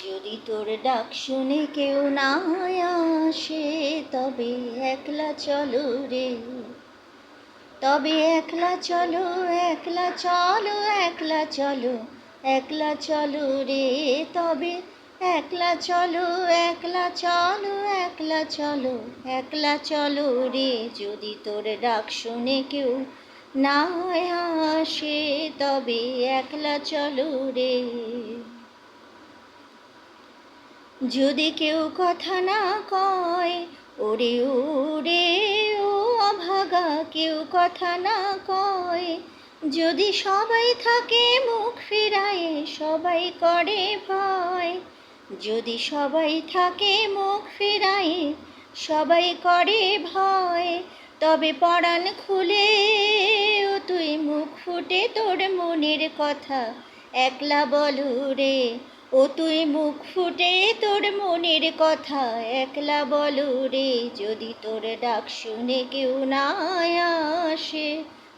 যদি তোর ডাক শুনে কেউ না আসে, তবে একলা চলো রে, তবে একলা চলো, একলা চলো, একলা চলো, একলা চলো রে, তবে একলা চলো, একলা চলো, একলা চলো, একলা চলো রে। যদি তোর ডাক শুনে কেউ না আসে, তবে একলা চলো রে। যদি কেউ কথা না কয়, ওরে ওরে ও অভাগা, কেউ কথা না কয়, যদি সবাই থাকে মুখ ফিরায়, সবাই করে ভয়, যদি সবাই থাকে মুখ ফিরায়, সবাই করে ভয়, তবে পরাণ খুলে ও তুই মুখ ফুটে তোর মনের কথা একলা বলো রে। ও তুই মুখ ফুটে তোর মনের কথা একলা বলো রে। যদি তোর ডাক শুনে কেউ না আসে,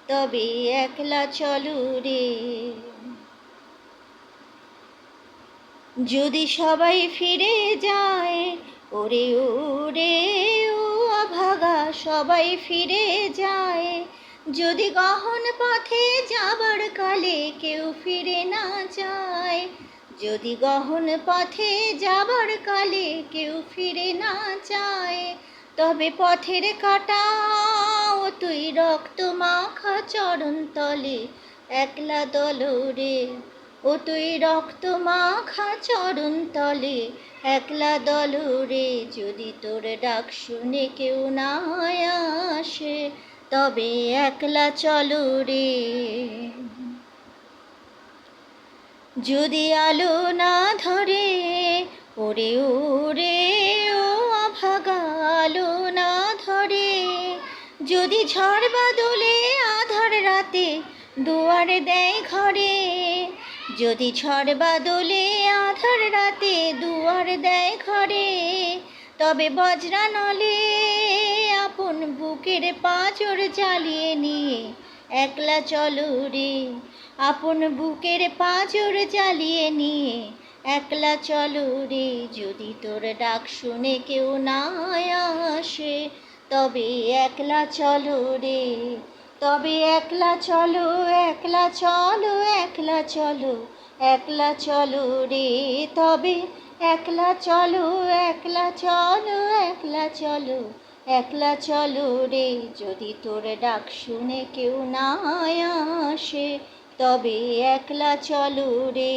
তবে একলা চলো রে। যদি সবাই ফিরে যায়, ওরে ওরে ও অভাগা, সবাই ফিরে যায়, যদি গহন পথে যাবার কালে কেউ ফিরে না যায়, যদি গহন পথে যাবার কালে কেউ ফিরে না যায়, তবে পথের কাটা ও তুই রক্ত মাখা চরণ তলে একলা দলো রে। ও তুই রক্ত মাখা চরণ তলে একলা দলো রে। যদি তোর ডাক শুনে কেউ না আসে, তবে একলা চলো রে। যদি আলো না ধরে, ওরে ওরে ও অভাগা, আলো না ধরে, যদি ঝড় বাদলে আধার রাতে দুয়ার দেয় ঘরে, যদি ঝড় বাদলে আধার রাতে দুয়ার দেয় ঘরে, তবে বজ্রা নলে আপন বুকের পাঁজর জ্বালিয়ে নিয়ে একলা চলো রে। আপন বুকের পাঁজর জ্বালিয়ে নিয়ে একলা চলো রে। যদি তোর ডাক শুনে কেউ না আসে, তবে একলা চলো রে, তবে একলা চলো, একলা চলো, একলা চলো, একলা চলো রে, তবে একলা চলো, একলা চলো, একলা চলো, একলা চলো রে। যদি তোর ডাক শুনে কেউ না আসে, তবে একলা চলো রে।